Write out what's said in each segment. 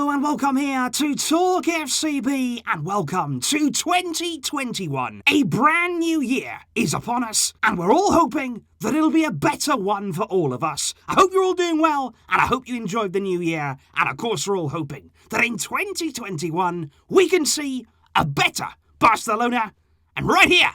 and welcome here to TalkFCB and welcome to 2021. A brand new year is upon us and we're all hoping that it'll be a better one for all of us. I hope you're all doing well and I hope you enjoyed the new year, and of course we're all hoping that in 2021 we can see a better Barcelona, and right here,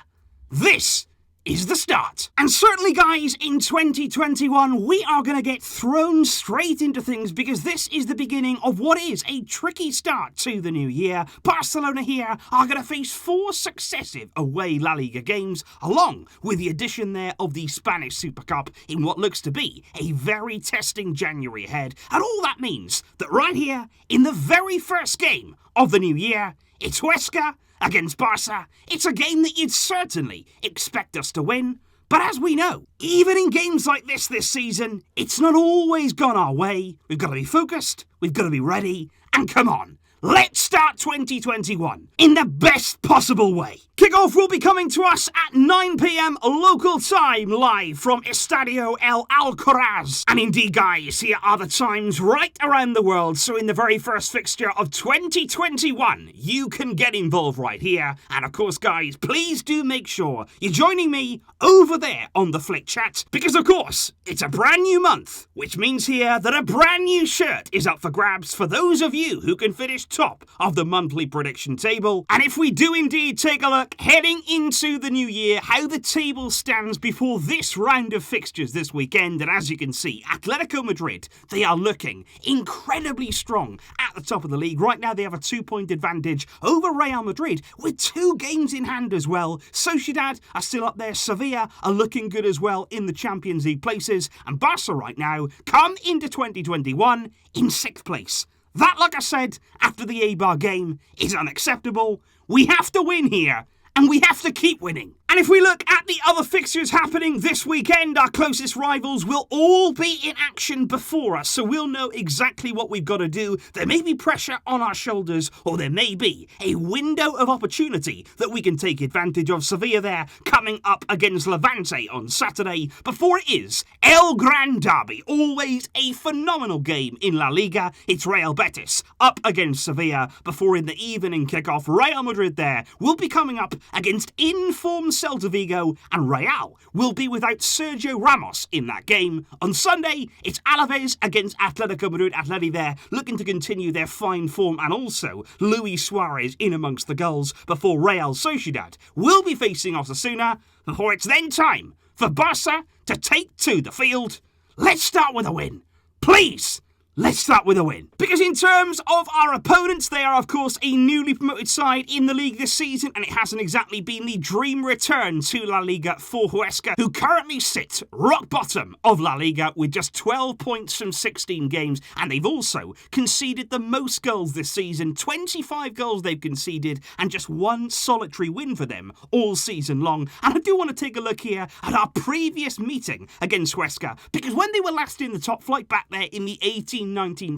this is the start. And certainly, guys, in 2021, we are going to get thrown straight into things because this is the beginning of what is a tricky start to the new year. Barcelona here are going to face 4 successive away La Liga games, along with the addition there of the Spanish Super Cup in what looks to be a very testing January ahead. And all that means that right here, in the very first game of the new year, it's Huesca against Barça. It's a game that you'd certainly expect us to win. But as we know, even in games like this season, it's not always gone our way. We've got to be focused, we've got to be ready, and come on, let's start 2021 in the best possible way. Kickoff will be coming to us at 9 p.m. local time, live from Estadio El Alcoraz. And indeed, guys, here are the times right around the world. So in the very first fixture of 2021, you can get involved right here. And of course, guys, please do make sure you're joining me over there on the Flick Chat, because of course, it's a brand new month, which means here that a brand new shirt is up for grabs for those of you who can finish top of the monthly prediction table. And if we do indeed take a look heading into the new year, how the table stands before this round of fixtures this weekend, and as you can see, Atletico Madrid, they are looking incredibly strong at the top of the league. Right now they have a 2-point advantage over Real Madrid with 2 games in hand as well. Sociedad are still up there, Sevilla are looking good as well in the Champions League places, and Barca right now come into 2021 in 6th place. That, like I said, after the Eibar game, is unacceptable. We have to win here, and we have to keep winning. And if we look at the other fixtures happening this weekend, our closest rivals will all be in action before us, so we'll know exactly what we've got to do. There may be pressure on our shoulders, or there may be a window of opportunity that we can take advantage of. Sevilla there coming up against Levante on Saturday, before it is El Gran Derby, always a phenomenal game in La Liga. It's Real Betis up against Sevilla, before in the evening kickoff, Real Madrid there will be coming up against informed Celta Vigo, and Real will be without Sergio Ramos in that game. On Sunday, it's Alaves against Atletico Madrid. Atleti there looking to continue their fine form, and also Luis Suarez in amongst the goals, before Real Sociedad will be facing Osasuna, before it's then time for Barca to take to the field. Let's start with a win. Please! Let's start with a win. Because in terms of our opponents, they are of course a newly promoted side in the league this season, and it hasn't exactly been the dream return to La Liga for Huesca, who currently sit rock bottom of La Liga with just 12 points from 16 games, and they've also conceded the most goals this season. 25 goals they've conceded, and just 1 solitary win for them all season long. And I do want to take a look here at our previous meeting against Huesca, because when they were last in the top flight back there in the 18-19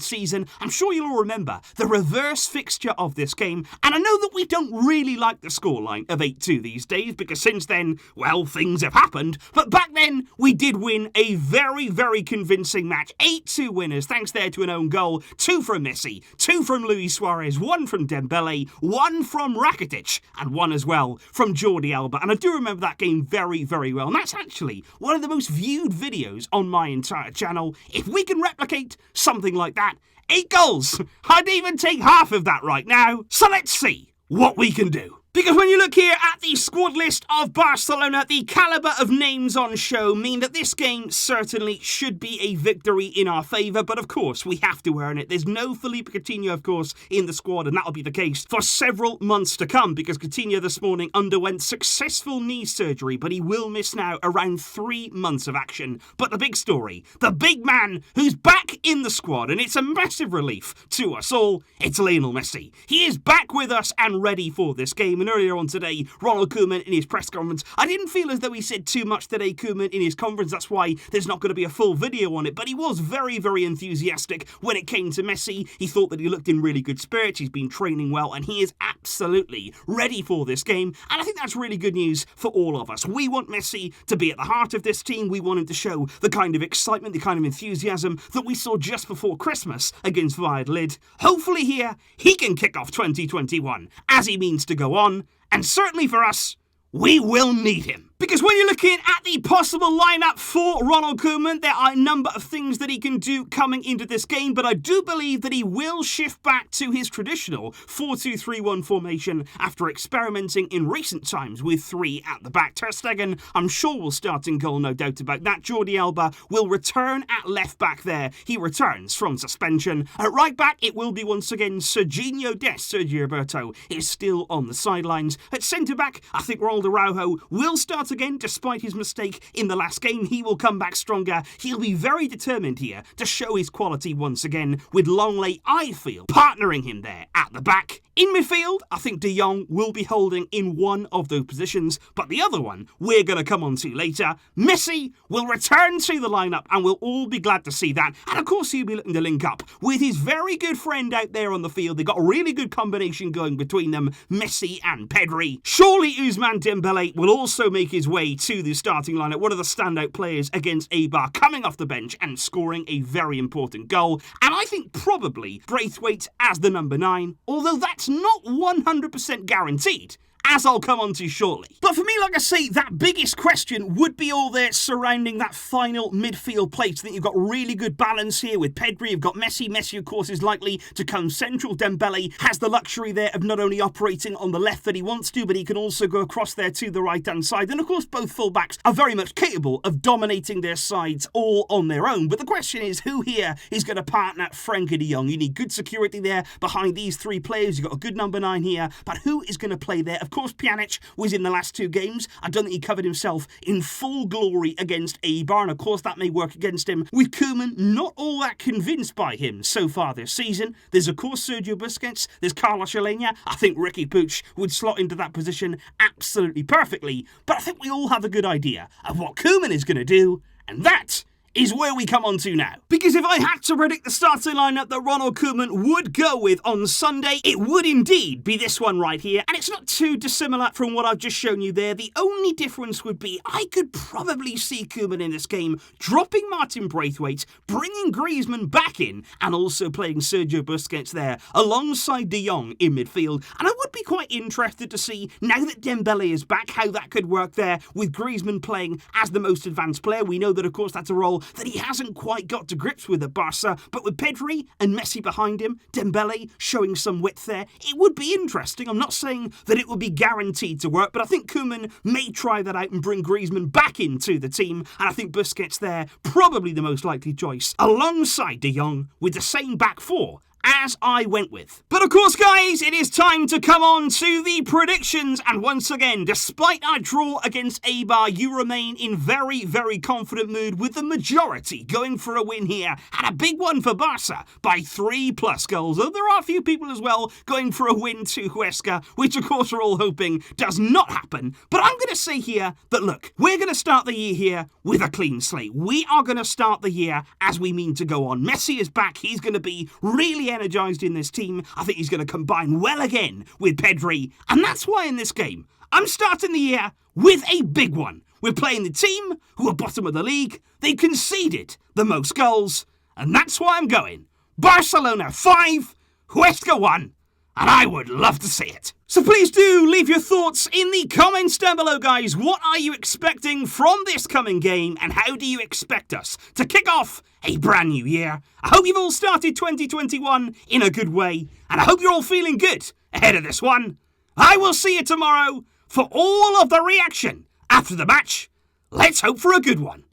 season, I'm sure you'll all remember the reverse fixture of this game, and I know that we don't really like the scoreline of 8-2 these days, because since then, well, things have happened, but back then we did win a very, very convincing match. 8-2 winners, thanks there to an own goal, 2 from Messi, 2 from Luis Suarez, 1 from Dembele, 1 from Rakitic, and 1 as well from Jordi Alba. And I do remember that game very, very well, and that's actually one of the most viewed videos on my entire channel. If we can replicate something like that, 8 goals, I'd even take half of that right now. So let's see what we can do. Because when you look here at the squad list of Barcelona, the calibre of names on show mean that this game certainly should be a victory in our favour, but of course we have to earn it. There's no Felipe Coutinho, of course, in the squad, and that'll be the case for several months to come, because Coutinho this morning underwent successful knee surgery, but he will miss now around 3 months of action. But the big story, the big man who's back in the squad, and it's a massive relief to us all, it's Lionel Messi. He is back with us and ready for this game, and Koeman earlier on today, Ronald Koeman in his press conference. I didn't feel as though he said too much today, Koeman, in his conference. That's why there's not going to be a full video on it. But he was very, very enthusiastic when it came to Messi. He thought that he looked in really good spirits. He's been training well, and he is absolutely ready for this game. And I think that's really good news for all of us. We want Messi to be at the heart of this team. We want him to show the kind of excitement, the kind of enthusiasm that we saw just before Christmas against Valladolid. Hopefully here, he can kick off 2021 as he means to go on. And certainly for us, we will need him. Because when you're looking at the possible lineup for Ronald Koeman, there are a number of things that he can do coming into this game, but I do believe that he will shift back to his traditional 4-2-3-1 formation after experimenting in recent times with 3 at the back. Ter Stegen, I'm sure, will start in goal, no doubt about that. Jordi Alba will return at left back there. He returns from suspension. At right back, it will be once again Serginho Dest. Sergio Roberto is still on the sidelines. At centre back, I think Ronald Araujo will start again, despite his mistake in the last game. He will come back stronger. He'll be very determined here to show his quality once again, with Longley, I feel, partnering him there at the back. In midfield, I think De Jong will be holding in one of those positions, but the other one we're going to come on to later. Messi will return to the lineup, and we'll all be glad to see that. And of course, he'll be looking to link up with his very good friend out there on the field. They've got a really good combination going between them, Messi and Pedri. Surely Ousmane Dembele will also make his way to the starting lineup, one of the standout players against Eibar, coming off the bench and scoring a very important goal. And I think probably Braithwaite as the number 9, although that's not 100% guaranteed, as I'll come on to shortly. But for me, like I say, that biggest question would be all there surrounding that final midfield place. I think you've got really good balance here with Pedri. You've got Messi. Messi, of course, is likely to come central. Dembele has the luxury there of not only operating on the left that he wants to, but he can also go across there to the right-hand side. And of course, both fullbacks are very much capable of dominating their sides all on their own. But the question is, who here is going to partner Frenkie de Jong? You need good security there behind these 3 players. You've got a good number 9 here, but who is going to play there? Of course, Pjanic was in the last 2 games. I don't think he covered himself in full glory against Eibar, and of course that may work against him. With Koeman not all that convinced by him so far this season. There's of course Sergio Busquets, there's Carlos Alenia. I think Ricky Puig would slot into that position absolutely perfectly, but I think we all have a good idea of what Koeman is going to do, and that is where we come on to now. Because if I had to predict the starting lineup that Ronald Koeman would go with on Sunday, it would indeed be this one right here. And it's not too dissimilar from what I've just shown you there. The only difference would be I could probably see Koeman in this game dropping Martin Braithwaite, bringing Griezmann back in, and also playing Sergio Busquets there alongside De Jong in midfield. And I would be quite interested to see, now that Dembele is back, how that could work there with Griezmann playing as the most advanced player. We know that, of course, that's a role that he hasn't quite got to grips with at Barca, but with Pedri and Messi behind him, Dembele showing some width there, it would be interesting. I'm not saying that it would be guaranteed to work, but I think Koeman may try that out and bring Griezmann back into the team, and I think Busquets there, probably the most likely choice, alongside De Jong with the same back 4 as I went with. But of course, guys, it is time to come on to the predictions. And once again, despite our draw against Eibar, you remain in very, very confident mood, with the majority going for a win here, and a big one for Barca by 3+ goals. Though there are a few people as well going for a win to Huesca, which of course we're all hoping does not happen. But I'm going to say here that, look, we're going to start the year here with a clean slate. We are going to start the year as we mean to go on. Messi is back. He's going to be really energised in this team. I think he's going to combine well again with Pedri, and that's why in this game I'm starting the year with a big one. We're playing the team who are bottom of the league. They conceded the most goals, and that's why I'm going Barcelona 5, Huesca 1, and I would love to see it. So please do leave your thoughts in the comments down below, guys. What are you expecting from this coming game, and how do you expect us to kick off a brand new year? I hope you've all started 2021 in a good way, and I hope you're all feeling good ahead of this one. I will see you tomorrow for all of the reaction after the match. Let's hope for a good one.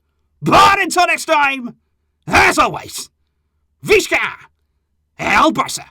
But until next time, as always, Visca El Barça.